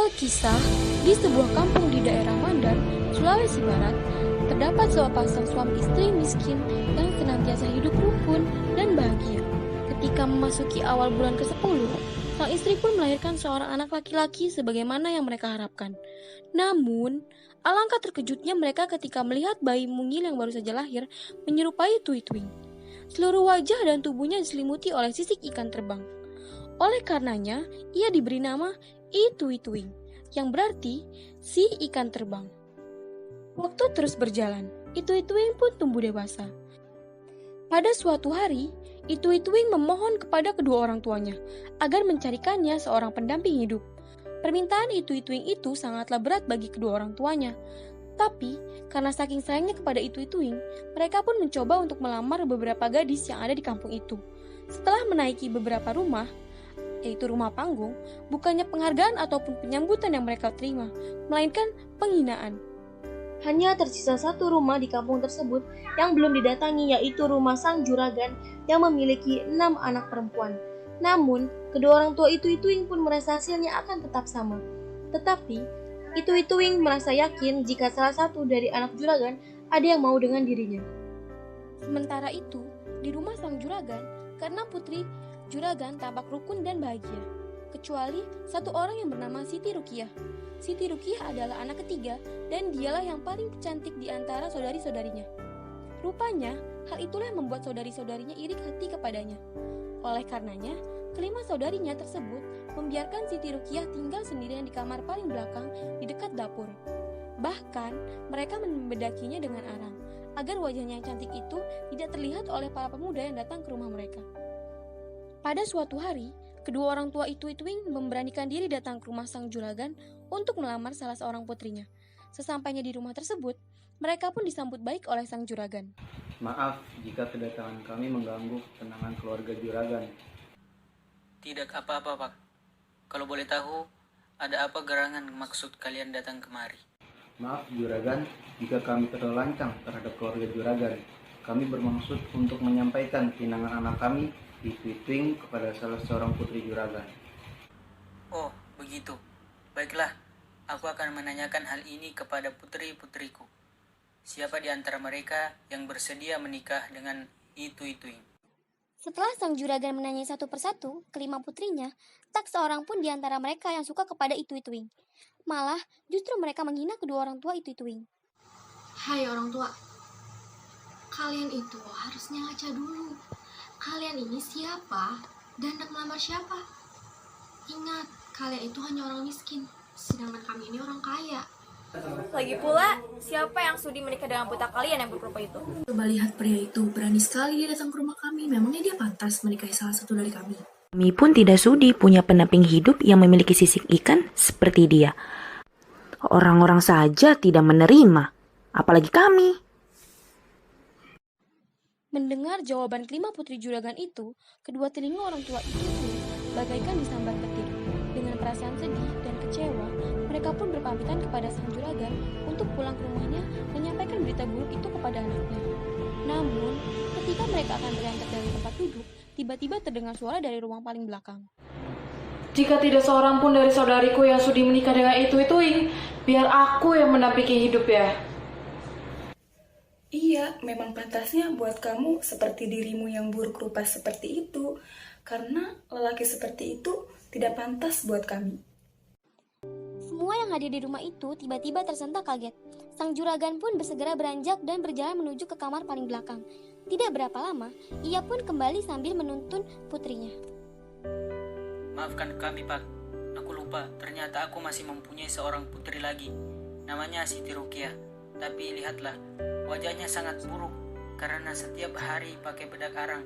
Alkisah, di sebuah kampung di daerah Mandar, Sulawesi Barat, terdapat sepasang suami istri miskin yang senantiasa hidup rukun dan bahagia. Ketika memasuki awal bulan ke-10, sang istri pun melahirkan seorang anak laki-laki sebagaimana yang mereka harapkan. Namun, alangkah terkejutnya mereka ketika melihat bayi mungil yang baru saja lahir menyerupai Tui-Tuing. Seluruh wajah dan tubuhnya diselimuti oleh sisik ikan terbang. Oleh karenanya, ia diberi nama I-Tui-Tuing, yang berarti si ikan terbang. Waktu terus berjalan, I-Tui-Tuing pun tumbuh dewasa. Pada suatu hari, I-Tui-Tuing memohon kepada kedua orang tuanya agar mencarikannya seorang pendamping hidup. Permintaan I-Tui-Tuing itu sangatlah berat bagi kedua orang tuanya. Tapi, karena saking sayangnya kepada I-Tui-Tuing, mereka pun mencoba untuk melamar beberapa gadis yang ada di kampung itu. Setelah menaiki beberapa rumah, yaitu rumah panggung, bukannya penghargaan ataupun penyambutan yang mereka terima, melainkan penghinaan. Hanya tersisa satu rumah di kampung tersebut yang belum didatangi, yaitu rumah sang juragan yang memiliki 6 anak perempuan. Namun, kedua orang tua I-Tui-Tuing pun merasa hasilnya akan tetap sama. Tetapi, I-Tui-Tuing merasa yakin jika salah satu dari anak juragan ada yang mau dengan dirinya. Sementara itu, di rumah sang juragan, karena putri juragan tampak rukun dan bahagia, kecuali satu orang yang bernama Siti Rukiah. Siti Rukiah adalah anak ketiga dan dialah yang paling cantik di antara saudari-saudarinya. Rupanya, hal itulah yang membuat saudari-saudarinya iri hati kepadanya. Oleh karenanya, kelima saudarinya tersebut membiarkan Siti Rukiah tinggal sendirian di kamar paling belakang di dekat dapur. Bahkan, mereka membedakinya dengan arang, agar wajahnya yang cantik itu tidak terlihat oleh para pemuda yang datang ke rumah mereka. Pada suatu hari, kedua orang tua I-Tui-Tuing memberanikan diri datang ke rumah sang juragan untuk melamar salah seorang putrinya. Sesampainya di rumah tersebut, mereka pun disambut baik oleh sang juragan. Maaf jika kedatangan kami mengganggu ketenangan keluarga juragan. Tidak apa-apa, Pak. Kalau boleh tahu, ada apa gerangan maksud kalian datang kemari? Maaf juragan, jika kami terlancang terhadap keluarga juragan. Kami bermaksud untuk menyampaikan pinangan anak kami I-Tui-Tuing kepada salah seorang putri juragan. Oh, begitu. Baiklah, aku akan menanyakan hal ini kepada putri-putriku. Siapa di antara mereka yang bersedia menikah dengan I-Tui-Tuing? Setelah sang juragan menanyai satu persatu kelima putrinya, tak seorang pun di antara mereka yang suka kepada I-Tui-Tuing. Malah, justru mereka menghina kedua orang tua I-Tui-Tuing. Hai orang tua, kalian itu harusnya ngaca dulu. Kalian ini siapa dan hendak melamar siapa? Ingat, kalian itu hanya orang miskin, sedangkan kami ini orang kaya. Lagi pula, siapa yang sudi menikah dengan putra kalian yang berrupa itu? Coba lihat pria itu, berani sekali dia datang ke rumah kami. Memangnya dia pantas menikahi salah satu dari kami? Kami pun tidak sudi punya pendamping hidup yang memiliki sisik ikan seperti dia. Orang-orang saja tidak menerima, apalagi kami. Mendengar jawaban kelima putri juragan itu, kedua telinga orang tua itu bagaikan disambar petir. Dengan perasaan sedih dan kecewa, mereka pun berpamitan kepada sang juragan untuk pulang ke rumahnya menyampaikan berita buruk itu kepada anaknya. Namun, ketika mereka akan berangkat dari tempat duduk, tiba-tiba terdengar suara dari ruang paling belakang. Jika tidak seorang pun dari saudariku yang sudi menikah dengan I-Tui-Tuing, biar aku yang mendampingi hidup ya. Iya, memang pantasnya buat kamu seperti dirimu yang buruk rupa seperti itu. Karena lelaki seperti itu tidak pantas buat kami. Semua yang hadir di rumah itu tiba-tiba tersentak kaget. Sang juragan pun bersegera beranjak dan berjalan menuju ke kamar paling belakang. Tidak berapa lama, ia pun kembali sambil menuntun putrinya. Maafkan kami, Pak. Aku lupa, ternyata aku masih mempunyai seorang putri lagi. Namanya Siti Rukiah. Tapi lihatlah, wajahnya sangat buruk karena setiap hari pakai bedak arang.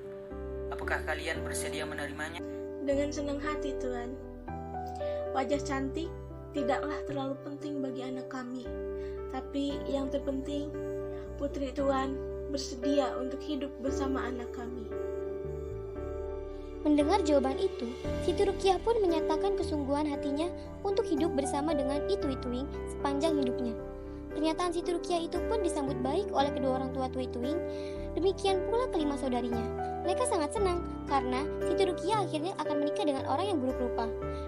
Apakah kalian bersedia menerimanya? Dengan senang hati, Tuan. Wajah cantik tidaklah terlalu penting bagi anak kami. Tapi yang terpenting, putri Tuan bersedia untuk hidup bersama anak kami. Mendengar jawaban itu, Siti Rukiah pun menyatakan kesungguhan hatinya untuk hidup bersama dengan I-Tui-Tuing sepanjang hidupnya. Pernyataan Siti Rukiah itu pun disambut baik oleh kedua orang tua Tui Tuing. Demikian pula kelima saudarinya. Mereka sangat senang karena Siti Rukiah akhirnya akan menikah dengan orang yang buruk rupa.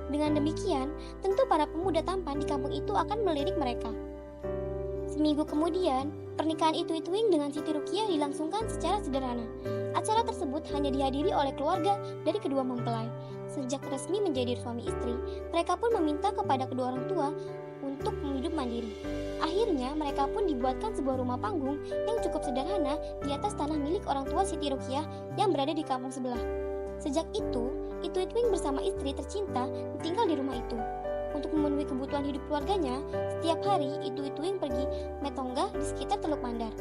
Dengan demikian, tentu para pemuda tampan di kampung itu akan melirik mereka. Seminggu kemudian, pernikahan Itui Tuing dengan Siti Rukiah dilangsungkan secara sederhana. Acara tersebut hanya dihadiri oleh keluarga dari kedua mempelai. Sejak resmi menjadi suami istri, mereka pun meminta kepada kedua orang tua untuk hidup mandiri. Akhirnya, mereka pun dibuatkan sebuah rumah panggung yang cukup sederhana di atas tanah milik orang tua Siti Rukiah yang berada di kampung sebelah. Sejak itu, Itui Tuing bersama istri tercinta tinggal di rumah itu. Untuk memenuhi kebutuhan hidup keluarganya, setiap hari Itui Tuing pergi metonggah di sekitar Teluk Mandar.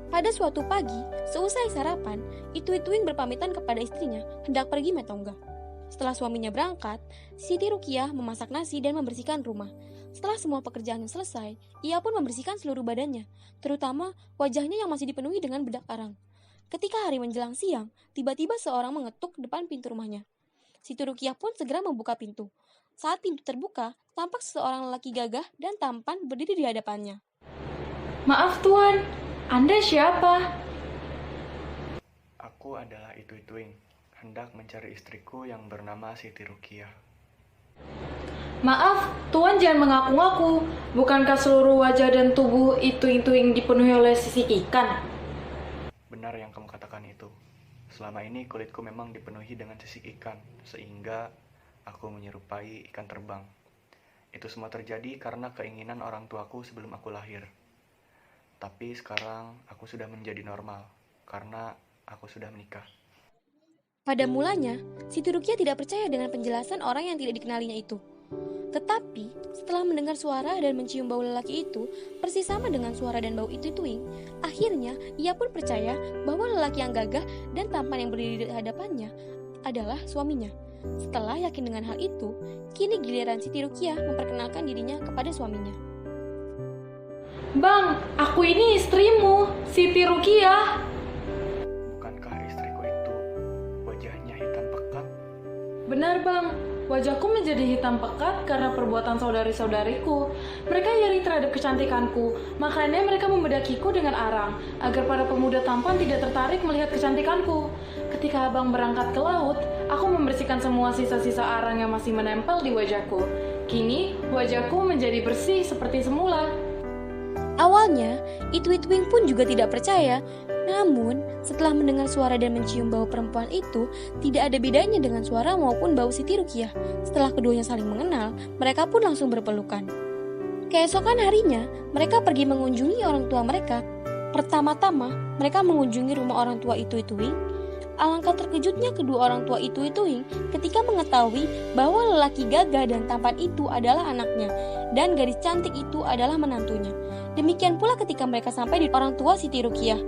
Pada suatu pagi, seusai sarapan, Itui Tuing berpamitan kepada istrinya hendak pergi metonggah. Setelah suaminya berangkat, Siti Rukiah memasak nasi dan membersihkan rumah. Setelah semua pekerjaannya selesai, ia pun membersihkan seluruh badannya, terutama wajahnya yang masih dipenuhi dengan bedak arang. Ketika hari menjelang siang, tiba-tiba seorang mengetuk depan pintu rumahnya. Siti Rukiah pun segera membuka pintu. Saat pintu terbuka, tampak seseorang lelaki gagah dan tampan berdiri di hadapannya. Maaf Tuan, Anda siapa? Aku adalah Itui Tuing, hendak mencari istriku yang bernama Siti Rukiah. Maaf, Tuan jangan mengaku-ngaku. Bukankah seluruh wajah dan tubuh Itui Tuing dipenuhi oleh sisik ikan? Benar yang kamu katakan itu. Selama ini kulitku memang dipenuhi dengan sisik ikan, sehingga aku menyerupai ikan terbang. Itu semua terjadi karena keinginan orang tuaku sebelum aku lahir. Tapi sekarang aku sudah menjadi normal, karena aku sudah menikah. Pada mulanya, Siti Rukiah tidak percaya dengan penjelasan orang yang tidak dikenalinya itu. Tetapi, setelah mendengar suara dan mencium bau lelaki itu, persis sama dengan suara dan bau Itui Tuing, akhirnya ia pun percaya bahwa lelaki yang gagah dan tampan yang berdiri di hadapannya adalah suaminya. Setelah yakin dengan hal itu, kini giliran Siti Rukiah memperkenalkan dirinya kepada suaminya. Bang, aku ini istrimu, Siti Rukiah. Bukankah istriku itu wajahnya hitam pekat? Benar bang, wajahku menjadi hitam pekat karena perbuatan saudari-saudariku. Mereka iri terhadap kecantikanku, makanya mereka membedakiku dengan arang, agar para pemuda tampan tidak tertarik melihat kecantikanku. Ketika abang berangkat ke laut, aku membersihkan semua sisa-sisa arang yang masih menempel di wajahku. Kini, wajahku menjadi bersih seperti semula. Awalnya, Itui Tuing pun juga tidak percaya. Namun, setelah mendengar suara dan mencium bau perempuan itu, tidak ada bedanya dengan suara maupun bau Siti Rukiah. Setelah keduanya saling mengenal, mereka pun langsung berpelukan. Keesokan harinya, mereka pergi mengunjungi orang tua mereka. Pertama-tama, mereka mengunjungi rumah orang tua Itui Tuing. Alangkah terkejutnya kedua orang tua Itui Tuing ketika mengetahui bahwa lelaki gagah dan tampan itu adalah anaknya, dan gadis cantik itu adalah menantunya. Demikian pula ketika mereka sampai di orang tua Siti Rukiah.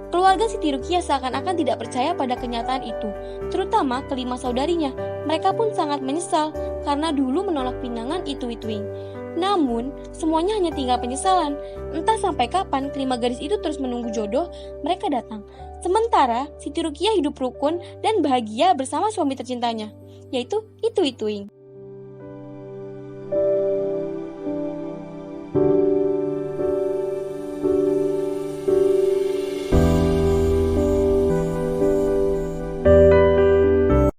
Keluarga Siti Rukiah seakan-akan tidak percaya pada kenyataan itu, terutama kelima saudarinya. Mereka pun sangat menyesal karena dulu menolak pinangan Itui Tuing. Namun, semuanya hanya tinggal penyesalan. Entah sampai kapan kelima gadis itu terus menunggu jodoh mereka datang. Sementara, Siti Rukiah hidup rukun dan bahagia bersama suami tercintanya, yaitu Itui Tuing.